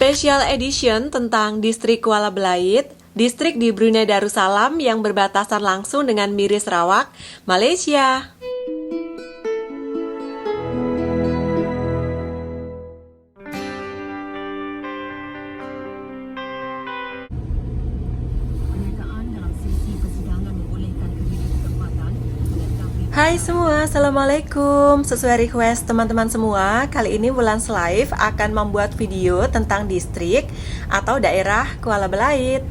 Special Edition tentang distrik Kuala Belait, distrik di Brunei Darussalam yang berbatasan langsung dengan Miri Sarawak, Malaysia. Hai semua, Assalamualaikum. Sesuai request teman-teman semua, kali ini Wulan's Life akan membuat video tentang distrik atau daerah Kuala Belait,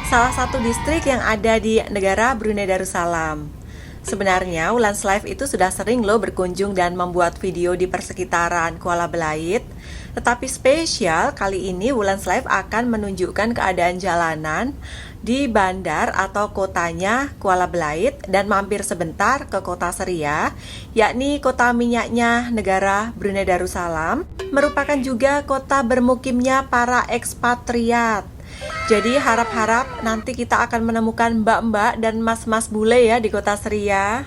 salah satu distrik yang ada di negara Brunei Darussalam. Sebenarnya Wulan's Life itu sudah sering loh berkunjung dan membuat video di persekitaran Kuala Belait. Tetapi spesial kali ini Wulan's Life akan menunjukkan keadaan jalanan di bandar atau kotanya Kuala Belait dan mampir sebentar ke kota Seria, yakni kota minyaknya negara Brunei Darussalam, merupakan juga kota bermukimnya para ekspatriat. Jadi harap-harap nanti kita akan menemukan mbak-mbak dan mas-mas bule ya di kota Seria.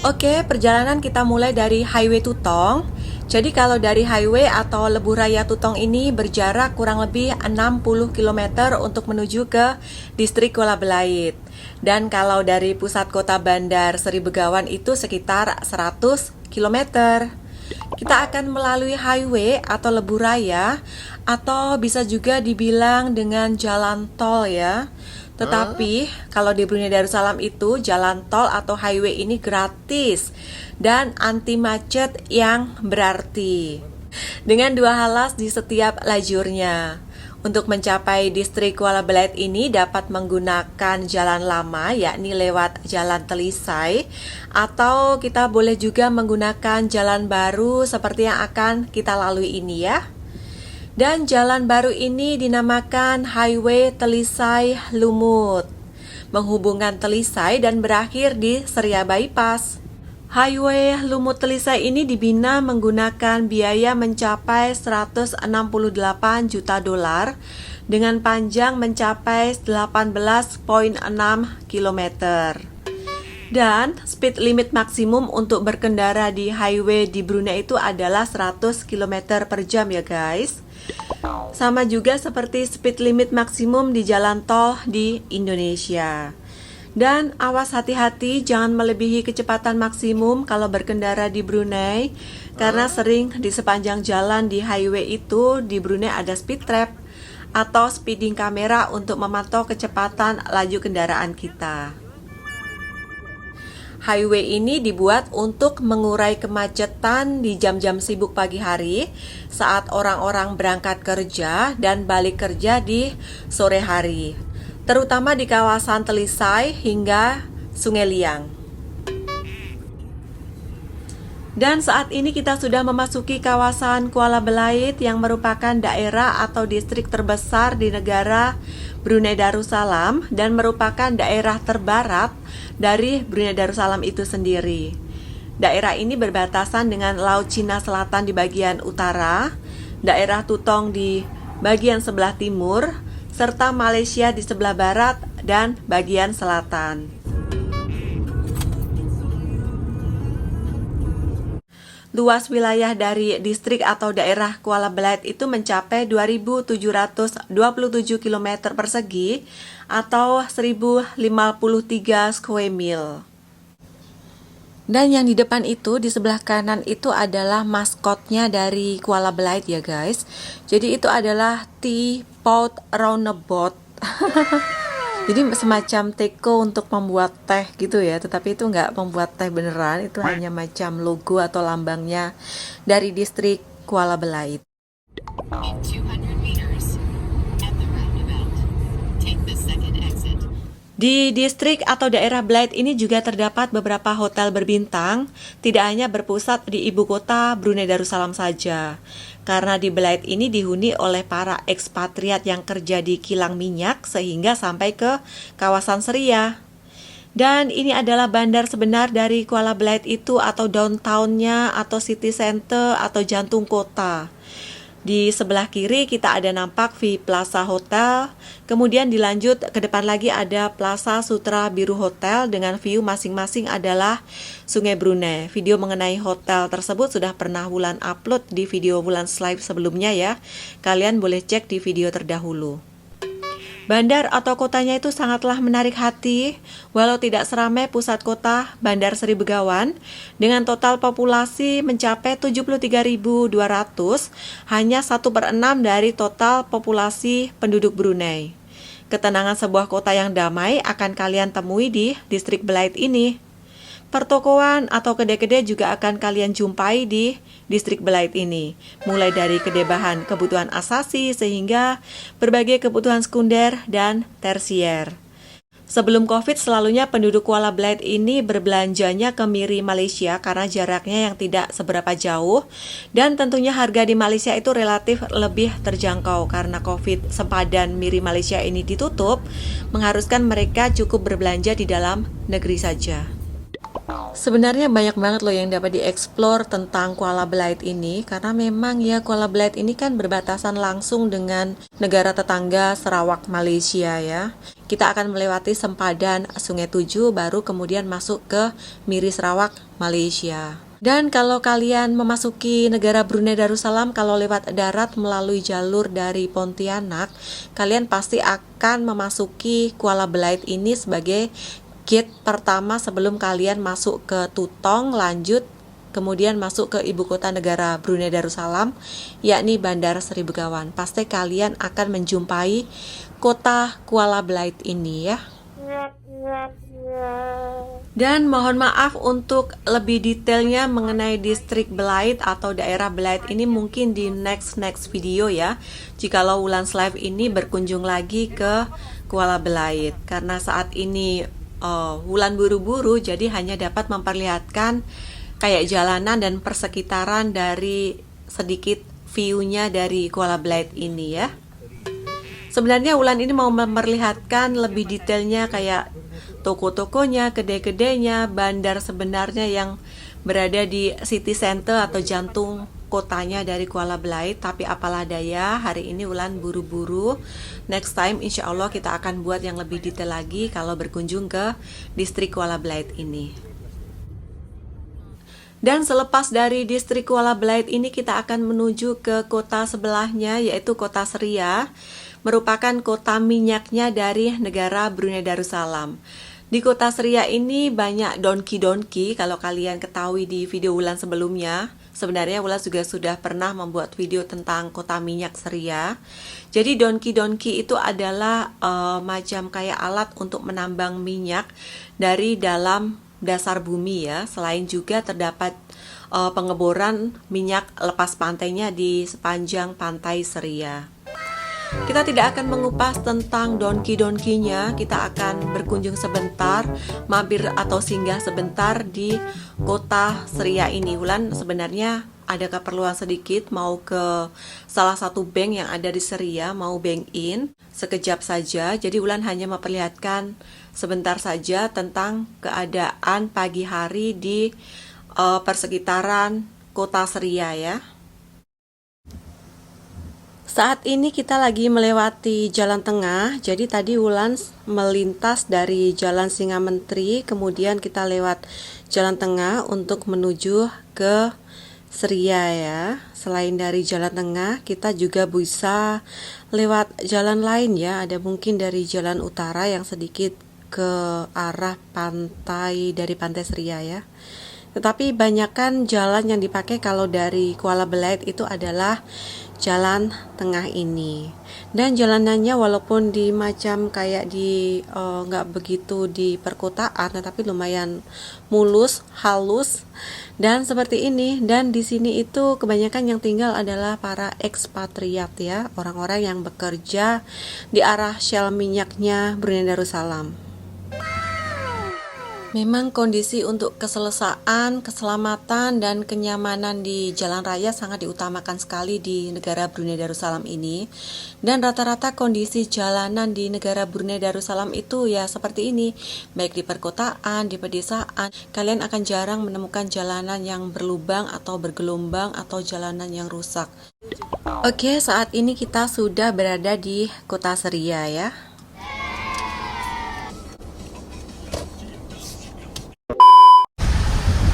Oke, perjalanan kita mulai dari Highway Tutong. Jadi kalau dari highway atau Lebuh Raya Tutong ini berjarak kurang lebih 60 km untuk menuju ke distrik Kuala Belait. Dan kalau dari pusat kota bandar Seri Begawan itu sekitar 100 km. Kita akan melalui highway atau Lebuh Raya atau bisa juga dibilang dengan jalan tol ya. Tetapi kalau di Brunei Darussalam itu jalan tol atau highway ini gratis dan anti macet yang berarti, dengan 2 halas di setiap lajurnya. Untuk mencapai distrik Kuala Belait ini dapat menggunakan jalan lama, yakni lewat jalan Telisai, atau kita boleh juga menggunakan jalan baru seperti yang akan kita lalui ini ya. Dan jalan baru ini dinamakan Highway Telisai Lumut, menghubungkan Telisai dan berakhir di Seria Bypass. Highway Lumut Telisai ini dibina menggunakan biaya mencapai 168 juta dolar dengan panjang mencapai 18,6 km. Dan speed limit maksimum untuk berkendara di highway di Brunei itu adalah 100 km per jam ya guys. Sama juga seperti speed limit maksimum di jalan tol di Indonesia. Dan awas hati-hati jangan melebihi kecepatan maksimum kalau berkendara di Brunei, karena sering di sepanjang jalan di highway itu di Brunei ada speed trap atau speeding kamera untuk memantau kecepatan laju kendaraan kita. Highway ini dibuat untuk mengurai kemacetan di jam-jam sibuk pagi hari saat orang-orang berangkat kerja dan balik kerja di sore hari, terutama di kawasan Telisai hingga Sungai Liang. Dan saat ini kita sudah memasuki kawasan Kuala Belait yang merupakan daerah atau distrik terbesar di negara Brunei Darussalam dan merupakan daerah terbarat dari Brunei Darussalam itu sendiri. Daerah ini berbatasan dengan Laut Cina Selatan di bagian utara, daerah Tutong di bagian sebelah timur, serta Malaysia di sebelah barat dan bagian selatan. Luas wilayah dari distrik atau daerah Kuala Belait itu mencapai 2.727 km persegi atau 1.053 square mile. Dan yang di depan itu, di sebelah kanan itu adalah maskotnya dari Kuala Belait ya guys. Jadi itu adalah Teapot Roundabout. Jadi semacam teko untuk membuat teh gitu ya, tetapi itu nggak membuat teh beneran, itu hanya macam logo atau lambangnya dari distrik Kuala Belait. Di distrik atau daerah Belait ini juga terdapat beberapa hotel berbintang, tidak hanya berpusat di ibu kota Brunei Darussalam saja. Karena di Belait ini dihuni oleh para ekspatriat yang kerja di kilang minyak sehingga sampai ke kawasan Seria. Dan ini adalah bandar sebenar dari Kuala Belait itu atau downtown-nya atau city center atau jantung kota. Di sebelah kiri kita ada nampak V Plaza Hotel, kemudian dilanjut ke depan lagi ada Plaza Sutra Biru Hotel dengan view masing-masing adalah Sungai Brunei. Video mengenai hotel tersebut sudah pernah Wulan upload di video Wulan Live sebelumnya ya. Kalian boleh cek di video terdahulu. Bandar atau kotanya itu sangatlah menarik hati, walau tidak seramai pusat kota Bandar Seri Begawan, dengan total populasi mencapai 73.200, hanya 1/6 dari total populasi penduduk Brunei. Ketenangan sebuah kota yang damai akan kalian temui di distrik Belait ini. Pertokoan atau kedai-kedai juga akan kalian jumpai di distrik Belait ini, mulai dari kedai bahan kebutuhan asasi sehingga berbagai kebutuhan sekunder dan tersier. Sebelum Covid, selalunya penduduk Kuala Belait ini berbelanjanya ke Miri Malaysia karena jaraknya yang tidak seberapa jauh, dan tentunya harga di Malaysia itu relatif lebih terjangkau karena Covid. Sempadan Miri Malaysia ini ditutup, mengharuskan mereka cukup berbelanja di dalam negeri saja. Sebenarnya banyak banget loh yang dapat dieksplor tentang Kuala Belait ini, karena memang ya Kuala Belait ini kan berbatasan langsung dengan negara tetangga Sarawak Malaysia ya. Kita akan melewati sempadan Sungai Tujuh baru kemudian masuk ke Miri Sarawak Malaysia. Dan kalau kalian memasuki negara Brunei Darussalam, kalau lewat darat melalui jalur dari Pontianak, kalian pasti akan memasuki Kuala Belait ini sebagai gate pertama sebelum kalian masuk ke Tutong, lanjut kemudian masuk ke ibu kota negara Brunei Darussalam, yakni Bandar Seri Begawan. Pasti kalian akan menjumpai kota Kuala Belait ini ya. Dan mohon maaf untuk lebih detailnya mengenai distrik Belait atau daerah Belait ini mungkin di next video ya, jikalau Wulan Live ini berkunjung lagi ke Kuala Belait, karena saat ini Wulan buru-buru, jadi hanya dapat memperlihatkan kayak jalanan dan persekitaran dari sedikit view-nya dari Kuala Belait ini ya. Sebenarnya Wulan ini mau memperlihatkan lebih detailnya kayak toko-tokonya, kedai-kedainya, bandar sebenarnya yang berada di city center atau jantung kotanya dari Kuala Belait, tapi apalah daya, hari ini Wulan buru-buru. Next time insya Allah kita akan buat yang lebih detail lagi kalau berkunjung ke distrik Kuala Belait ini. Dan selepas dari distrik Kuala Belait ini kita akan menuju ke kota sebelahnya, yaitu kota Seria, merupakan kota minyaknya dari negara Brunei Darussalam. Di kota Seria ini banyak donki-donki, kalau kalian ketahui di video Wulan sebelumnya. Sebenarnya Wulan juga sudah pernah membuat video tentang kota minyak Seria. Jadi donki-donki itu adalah macam kayak alat untuk menambang minyak dari dalam dasar bumi ya. Selain juga terdapat pengeboran minyak lepas pantainya di sepanjang pantai Seria. Kita tidak akan mengupas tentang donki-donkinya, kita akan berkunjung sebentar, mampir atau singgah sebentar di kota Seria ini. Wulan sebenarnya ada keperluan sedikit, mau ke salah satu bank yang ada di Seria, mau bank in, sekejap saja. Jadi Wulan hanya memperlihatkan sebentar saja tentang keadaan pagi hari di persekitaran kota Seria ya. Saat ini kita lagi melewati jalan tengah, jadi tadi Wulan melintas dari Jalan Singa Menteri, kemudian kita lewat jalan tengah untuk menuju ke Seria ya. Selain dari jalan tengah, kita juga bisa lewat jalan lain ya, ada mungkin dari jalan utara yang sedikit ke arah pantai dari pantai Seria ya. Tetapi banyakkan jalan yang dipakai kalau dari Kuala Belait itu adalah jalan tengah ini. Dan jalanannya walaupun di macam kayak di nggak begitu di perkotaan, tetapi lumayan mulus, halus dan seperti ini. Dan di sini itu kebanyakan yang tinggal adalah para ekspatriat ya, orang-orang yang bekerja di arah shell minyaknya Brunei Darussalam. Memang kondisi untuk keselesaan, keselamatan, dan kenyamanan di jalan raya sangat diutamakan sekali di negara Brunei Darussalam ini. Dan rata-rata kondisi jalanan di negara Brunei Darussalam itu ya seperti ini. Baik di perkotaan, di pedesaan, kalian akan jarang menemukan jalanan yang berlubang atau bergelombang atau jalanan yang rusak. Oke, saat ini kita sudah berada di Kota Seria ya.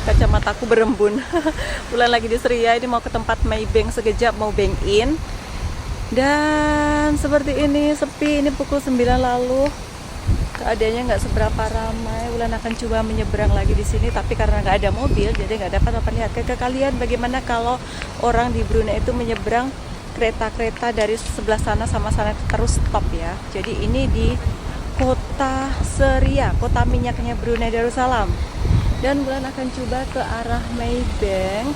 Kacamataku berembun. Bulan lagi di Seria, ini mau ke tempat Maybank sekejap, mau bank in. Dan seperti ini, sepi. Ini pukul 9 lalu. Keadaannya nggak seberapa ramai. Bulan akan coba menyeberang lagi di sini, tapi karena nggak ada mobil, jadi nggak dapat memperlihatkan ke kalian bagaimana kalau orang di Brunei itu menyeberang kereta-kereta dari sebelah sana sama sana terus stop ya. Jadi ini di Kota Seria, kota minyaknya Brunei Darussalam. Dan Bulan akan coba ke arah Maybank.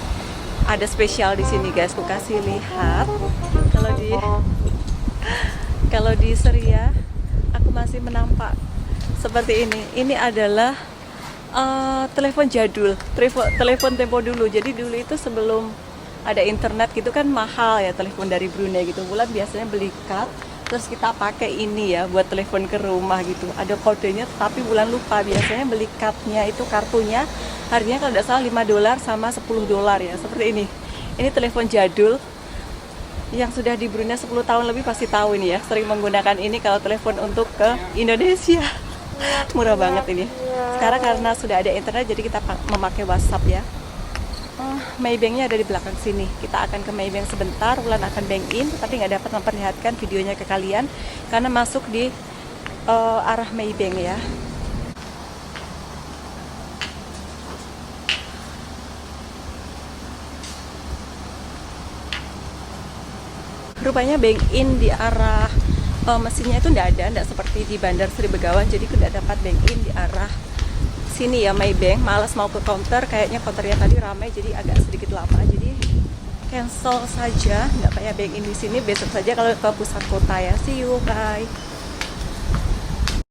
Ada spesial di sini guys, aku kasih lihat. Kalau di Seria, aku masih menampak seperti ini. Ini adalah telepon jadul, telepon tempo dulu. Jadi dulu itu sebelum ada internet gitu kan mahal ya telepon dari Brunei gitu. Bulan biasanya beli card, terus kita pakai ini ya buat telepon ke rumah gitu, ada kodenya, tapi Bulan lupa. Biasanya beli cardnya itu, kartunya harganya kalau tidak salah $5 sama $10 ya, seperti ini telepon jadul yang sudah di Brunei 10 tahun lebih pasti tahu ini ya, sering menggunakan ini kalau telepon untuk ke Indonesia. Murah banget ini. Sekarang karena sudah ada internet jadi kita memakai WhatsApp ya. Maybanknya ada di belakang sini. Kita akan ke Maybank sebentar. Bulan akan bank in, tapi nggak dapat memperlihatkan videonya ke kalian karena masuk di arah Maybank ya. Rupanya bank in di arah mesinnya itu nggak seperti di Bandar Sri Begawan, jadi tidak dapat bank in di arah sini ya Maybank. Malas mau ke counter, kayaknya counternya tadi ramai jadi agak sedikit lama, jadi cancel saja, nggak kayak bank in di sini. Besok saja kalau ke pusat kota ya. See you, bye.